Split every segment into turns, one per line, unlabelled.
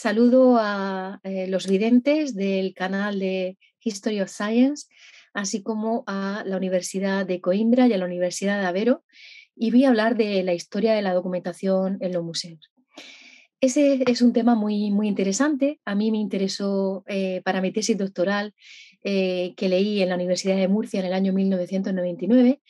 Saludo a los videntes del canal de History of Science, así como a la Universidad de Coimbra y a la Universidad de Aveiro, y voy a hablar de la historia de la documentación en los museos. Ese es un tema muy interesante. A mí me interesó para mi tesis doctoral que leí en la Universidad de Murcia en el año 1999,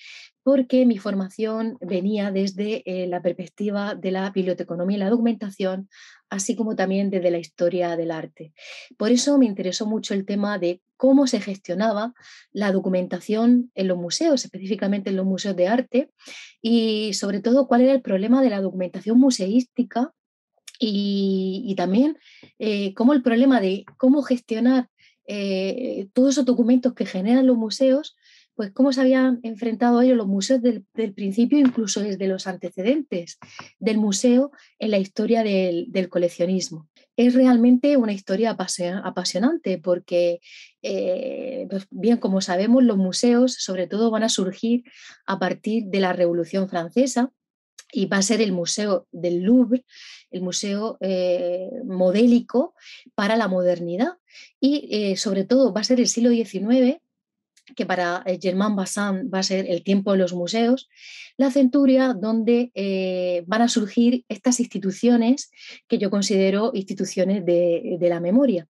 porque mi formación venía desde la perspectiva de la biblioteconomía y la documentación, así como también desde la historia del arte. Por eso me interesó mucho el tema de cómo se gestionaba la documentación en los museos, específicamente en los museos de arte, y sobre todo cuál era el problema de la documentación museística y también cómo el problema de cómo gestionar todos esos documentos que generan los museos, pues cómo se habían enfrentado a ellos los museos del principio, incluso desde los antecedentes del museo en la historia del coleccionismo. Es realmente una historia apasionante porque, pues bien, como sabemos, los museos sobre todo van a surgir a partir de la Revolución Francesa, y va a ser el Museo del Louvre, el museo modélico para la modernidad. Y sobre todo va a ser el siglo XIX, que para Germain Bazin va a ser el tiempo de los museos, la centuria donde van a surgir estas instituciones que yo considero instituciones de la memoria.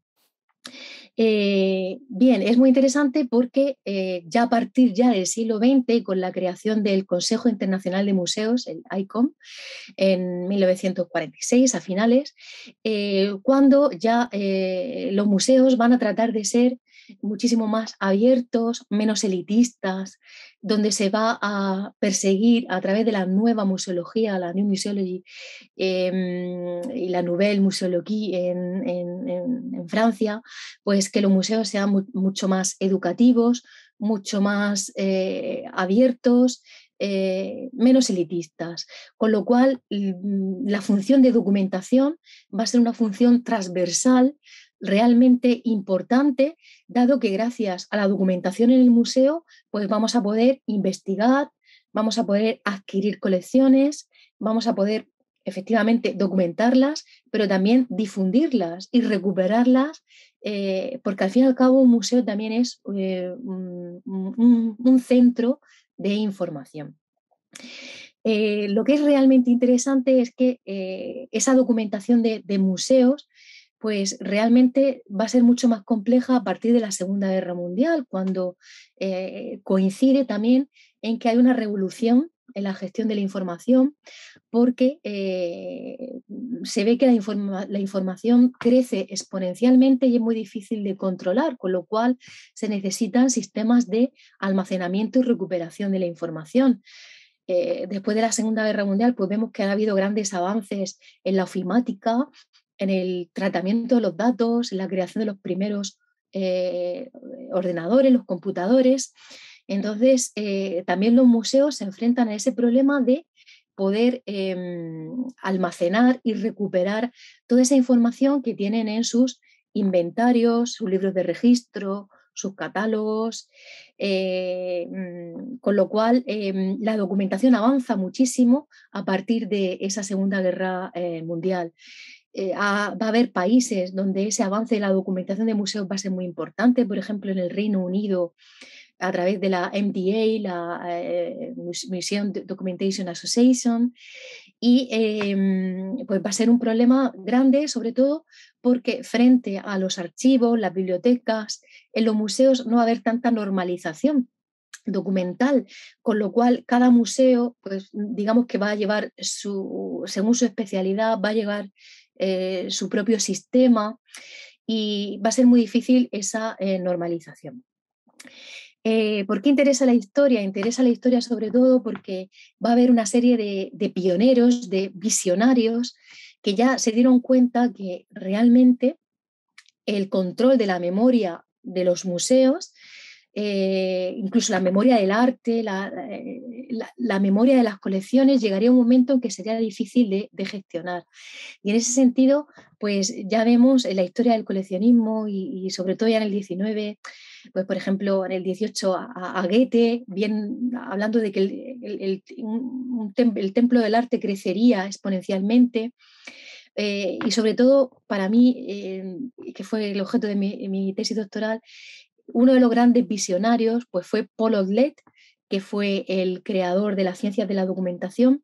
Bien, es muy interesante porque ya a partir ya del siglo XX, con la creación del Consejo Internacional de Museos, el ICOM, en 1946 a finales, cuando ya los museos van a tratar de ser muchísimo más abiertos, menos elitistas, donde se va a perseguir a través de la nueva museología, la New Museology y la Nouvelle Muséologie en Francia, pues que los museos sean mucho más educativos, mucho más abiertos, menos elitistas, con lo cual la función de documentación va a ser una función transversal realmente importante, dado que gracias a la documentación en el museo, pues vamos a poder investigar, vamos a poder adquirir colecciones, vamos a poder efectivamente documentarlas, pero también difundirlas y recuperarlas, porque al fin y al cabo un museo también es un centro de información. Lo que es realmente interesante es que esa documentación de museos pues realmente va a ser mucho más compleja a partir de la Segunda Guerra Mundial, cuando coincide también en que hay una revolución en la gestión de la información, porque se ve que la información crece exponencialmente y es muy difícil de controlar, con lo cual se necesitan sistemas de almacenamiento y recuperación de la información. Después de la Segunda Guerra Mundial, pues vemos que ha habido grandes avances en la ofimática, en el tratamiento de los datos, en la creación de los primeros eh, ordenadores, los computadores. Entonces, también los museos se enfrentan a ese problema de poder almacenar y recuperar toda esa información que tienen en sus inventarios, sus libros de registro, sus catálogos, con lo cual la documentación avanza muchísimo a partir de esa Segunda Guerra Mundial. Va a haber países donde ese avance de la documentación de museos va a ser muy importante, por ejemplo en el Reino Unido a través de la MDA, la Museum Documentation Association, y pues va a ser un problema grande, sobre todo porque frente a los archivos, las bibliotecas, en los museos no va a haber tanta normalización documental, con lo cual cada museo, pues digamos que va a llevar según su especialidad, va a llevar su propio sistema y va a ser muy difícil esa normalización. ¿Por qué interesa la historia? Interesa la historia sobre todo porque va a haber una serie de pioneros, de visionarios, que ya se dieron cuenta que realmente el control de la memoria de los museos, incluso la memoria del arte, la memoria de las colecciones, llegaría un momento en que sería difícil de gestionar. Y en ese sentido, pues ya vemos en la historia del coleccionismo y sobre todo ya en el 19, pues por ejemplo en el 18 a Goethe, bien hablando de que el templo del arte crecería exponencialmente, y sobre todo para mí, que fue el objeto de mi tesis doctoral, uno de los grandes visionarios pues fue Paul Otlet, que fue el creador de las ciencias de la documentación,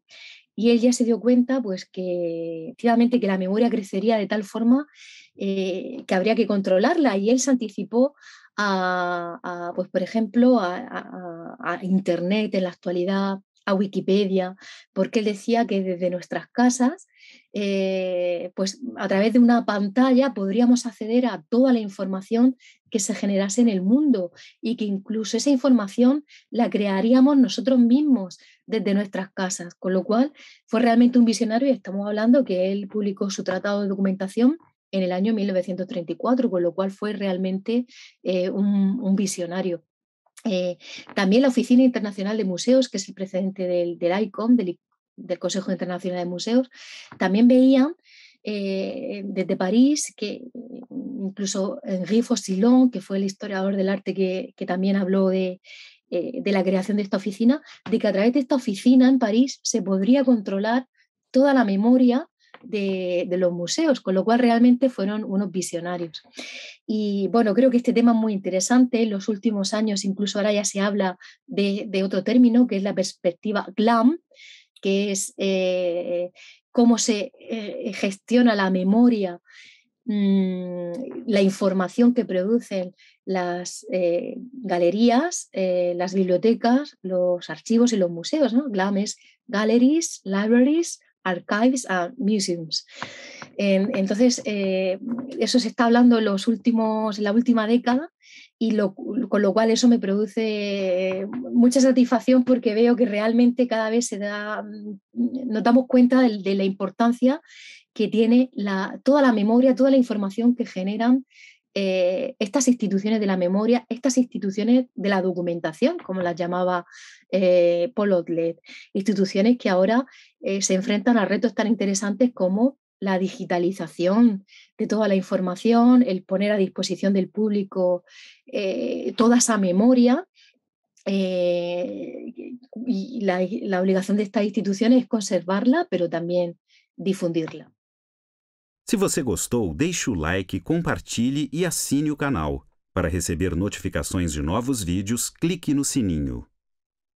y él ya se dio cuenta pues que efectivamente que la memoria crecería de tal forma que habría que controlarla, y él se anticipó pues, por ejemplo, a Internet en la actualidad, a Wikipedia, porque él decía que desde nuestras casas, pues a través de una pantalla podríamos acceder a toda la información que se generase en el mundo, y que incluso esa información la crearíamos nosotros mismos desde nuestras casas, con lo cual fue realmente un visionario, y estamos hablando que él publicó su tratado de documentación en el año 1934, con lo cual fue realmente un visionario. Eh, También la Oficina Internacional de Museos, que es el precedente del ICOM, del Consejo Internacional de Museos, también veían desde París que incluso Henri Faucillon, que fue el historiador del arte que también habló de la creación de esta oficina, de que a través de esta oficina en París se podría controlar toda la memoria de los museos, con lo cual realmente fueron unos visionarios. Y bueno, creo que este tema es muy interesante. En los últimos años, incluso ahora ya se habla de otro término, que es la perspectiva GLAM, que es cómo se gestiona la memoria, la información que producen las galerías, las bibliotecas, los archivos y los museos, ¿no? GLAM es Galleries, Libraries, Archives and Museums. Entonces, eso se está hablando en la última década, y con lo cual eso me produce mucha satisfacción, porque veo que realmente cada vez nos damos cuenta de la importancia que tiene toda la memoria, toda la información que generan estas instituciones de la memoria, estas instituciones de la documentación, como las llamaba Paul Otlet, instituciones que ahora se enfrentan a retos tan interesantes como la digitalización de toda la información, el poner a disposición del público toda esa memoria, y la obrigación de estas instituciones es conservarla, pero también difundirla.
Se você gostou, deixe o like, compartilhe e assine o canal. Para receber notificações de novos vídeos, clique no sininho.